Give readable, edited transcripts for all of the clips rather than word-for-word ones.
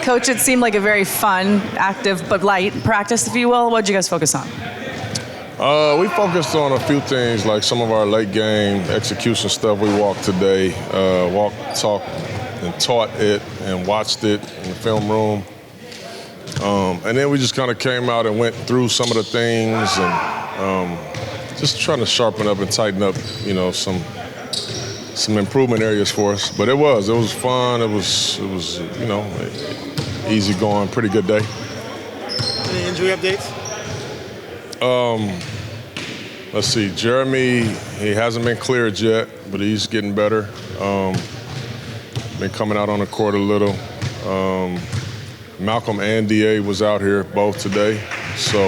Coach, it seemed like a very fun, active, but light practice, if you will. What did you guys focus on? We focused on a few things, like some of our late game execution stuff. We walked today, talked, and taught it and watched it in the film room. And then we just kind of came out and went through some of the things and just trying to sharpen up and tighten up, some improvement areas for us. But it was fun. It was easy going, pretty good day. Any injury updates? Let's see. Jeremy, he hasn't been cleared yet, but he's getting better. Been coming out on the court a little. Malcolm and DA was out here both today. So,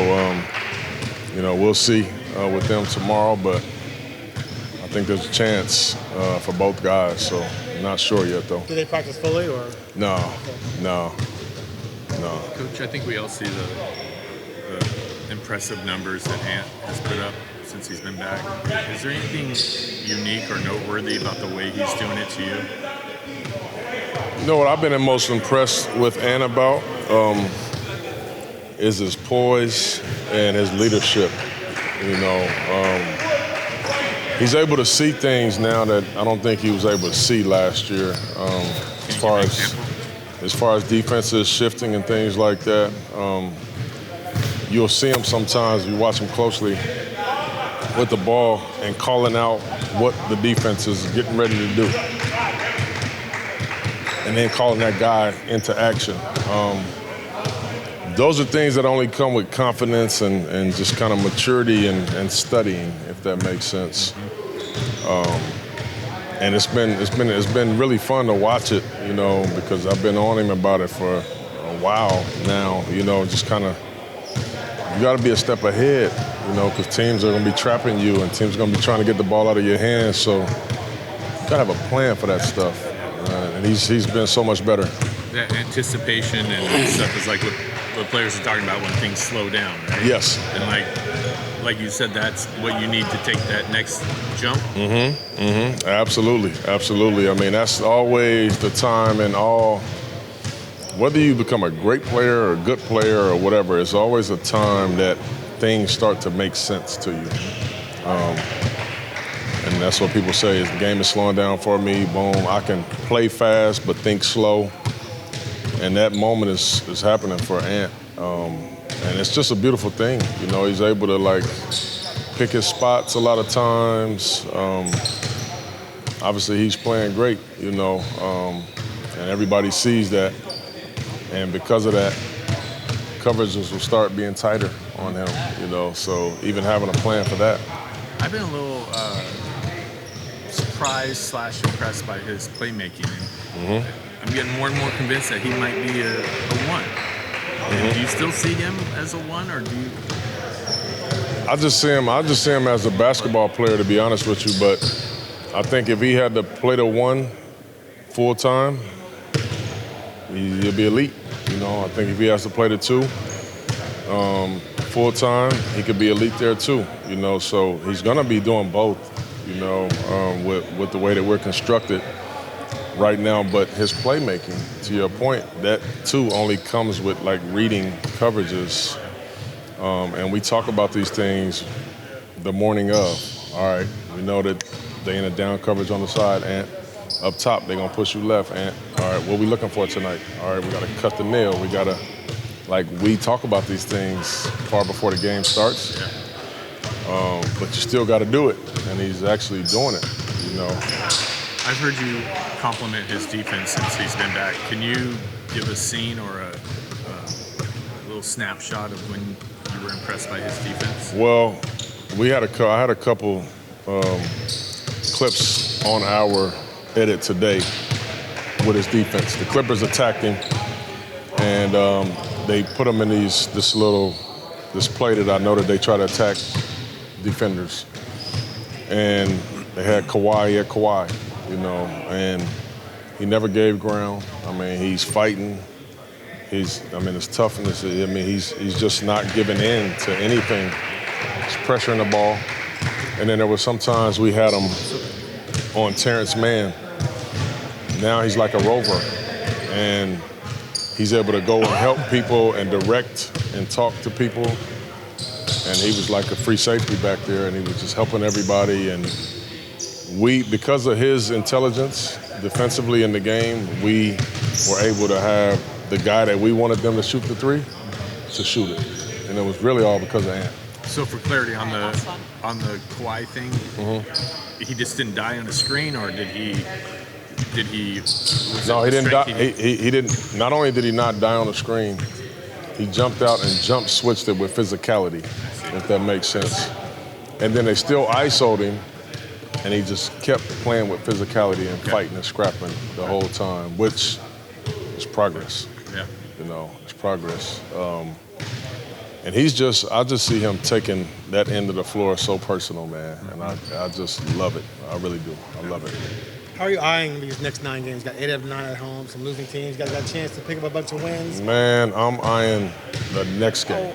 we'll see with them tomorrow, but I think there's a chance for both guys, so I'm not sure yet, though. Do they practice fully, or? No. Coach, I think we all see the impressive numbers that Ant has put up since he's been back. Is there anything unique or noteworthy about the way he's doing it to you? You know what I've been most impressed with Ant about is his poise and his leadership. He's able to see things now that I don't think he was able to see last year. As far as defenses shifting and things like that, you'll see him sometimes. You watch him closely with the ball and calling out what the defense is getting ready to do, and then calling that guy into action. Those are things that only come with confidence and just kind of maturity and studying, if that makes sense. And it's been really fun to watch it, because I've been on him about it for a while now. Just kind of, you got to be a step ahead, because teams are going to be trapping you and teams are going to be trying to get the ball out of your hands. So you got to have a plan for that stuff. And he's been so much better. That anticipation and stuff is like what players are talking about when things slow down, right? Yes. And like you said, that's what you need to take that next jump. Absolutely. I mean, that's always the time in all. Whether you become a great player or a good player or whatever, it's always a time that things start to make sense to you. And that's what people say is the game is slowing down for me. Boom, I can play fast but think slow. And that moment is happening for Ant. And it's just a beautiful thing. He's able to pick his spots a lot of times. Obviously he's playing great, and everybody sees that. And because of that, coverages will start being tighter on him, so even having a plan for that. I've been a little surprised / impressed by his playmaking. I'm getting more and more convinced that he might be a one. Do you still see him as a one, or do you? I just see him as a basketball player, to be honest with you. But I think if he had to play the one full time, he'll be elite. I think if he has to play the two full time, he could be elite there too. So he's gonna be doing both. With the way that we're constructed right now. But his playmaking, to your point, that too only comes with reading coverages. And we talk about these things the morning of. All right, we know that they in a down coverage on the side, and up top they're gonna push you left. And all right, what we looking for tonight? All right, we gotta cut the nail. We gotta we talk about these things far before the game starts. But you still got to do it, and he's actually doing it. I've heard you compliment his defense since he's been back. Can you give a scene or a little snapshot of when you were impressed by his defense? Well, I had a couple clips on our edit today with his defense. The Clippers attacked him, and they put him in this play that I know that they try to attack defenders. And they had Kawhi, and he never gave ground. I mean, he's fighting. His toughness. He's just not giving in to anything. He's pressuring the ball. And then there was sometimes we had him on Terrence Mann. Now he's like a rover. And he's able to go and help people and direct and talk to people. And he was like a free safety back there, and he was just helping everybody. And we, because of his intelligence defensively in the game, we were able to have the guy that we wanted them to shoot the three to shoot it. And it was really all because of Ant. So for clarity on the Kawhi thing, he just didn't die on a screen, or did he? No, he didn't die. He didn't. Not only did he not die on the screen, he jumped out and jump switched it with physicality, if that makes sense. And then they still ISO'd him, and he just kept playing with physicality and fighting and scrapping the whole time, which is progress. Yeah. You know, it's progress. And I just see him taking that end of the floor so personal, man. And I just love it. I really do. I love it. How are you eyeing these next 9 games? Got 8 out of 9 at home, some losing teams. You guys got a chance to pick up a bunch of wins. Man, I'm eyeing the next game.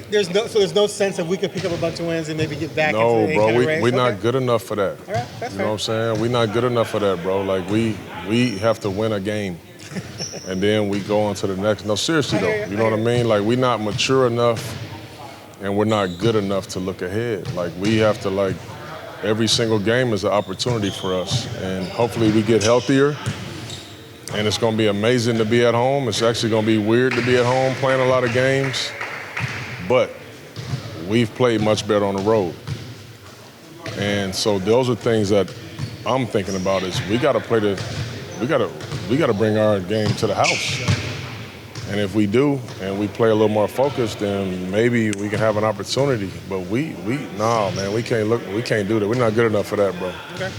There's no sense that we could pick up a bunch of wins and maybe get back into the bro, kind of race? we're not good enough for that. All right, that's you know what I'm saying? We're not good enough for that, bro. Like, we have to win a game. And then we go on to the next. No, seriously, though. You know what I mean? Like, we're not mature enough and we're not good enough to look ahead. Like, we have to, like, every single game is an opportunity for us. And hopefully we get healthier. And it's going to be amazing to be at home. It's actually going to be weird to be at home playing a lot of games. But we've played much better on the road. And so those are things that I'm thinking about is we got to bring our game to the house. And if we do, and we play a little more focused, then maybe we can have an opportunity. But we can't do that. We're not good enough for that, bro. Okay.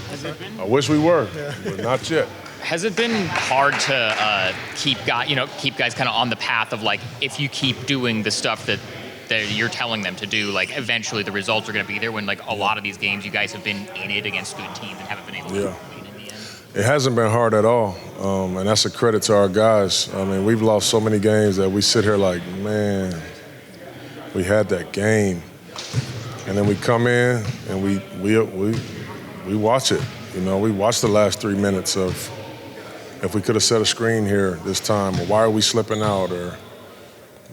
I wish we were, but not yet. Has it been hard to keep guys kind of on the path of, like, if you keep doing the stuff that you're telling them to do, like, eventually the results are going to be there, when, like, a lot of these games you guys have been in it against good teams and haven't been able to win in the end? It hasn't been hard at all, and that's a credit to our guys. I mean, we've lost so many games that we sit here like, man, we had that game. And then we come in and we watch it. You know, we watch the last 3 minutes of, if we could have set a screen here this time, or why are we slipping out, or,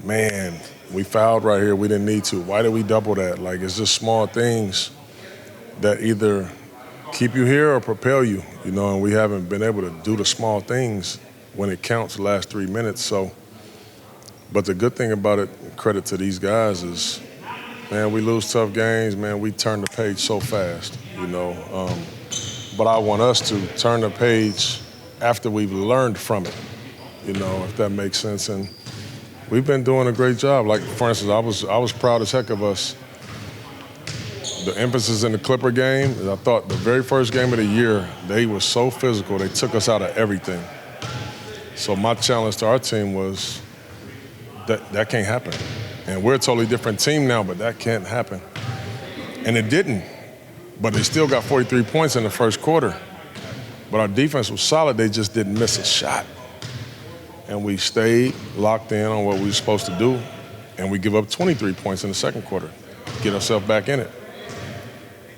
man, we fouled right here, we didn't need to. Why did we double that? Like, it's just small things that either keep you here or propel you, you know, and we haven't been able to do the small things when it counts the last 3 minutes. So, but the good thing about it, credit to these guys, is, man, we lose tough games, man, we turn the page so fast, you know. But I want us to turn the page after we've learned from it, you know, if that makes sense. And we've been doing a great job. Like, for instance, I was proud as heck of us. The emphasis in the Clipper game is, I thought the very first game of the year, they were so physical, they took us out of everything. So my challenge to our team was that can't happen. And we're a totally different team now, but that can't happen. And it didn't. But they still got 43 points in the first quarter. But our defense was solid, they just didn't miss a shot. And we stayed locked in on what we were supposed to do, and we give up 23 points in the second quarter, get ourselves back in it.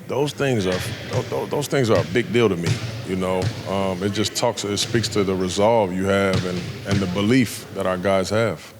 Those things are a big deal to me, you know. It speaks to the resolve you have and the belief that our guys have.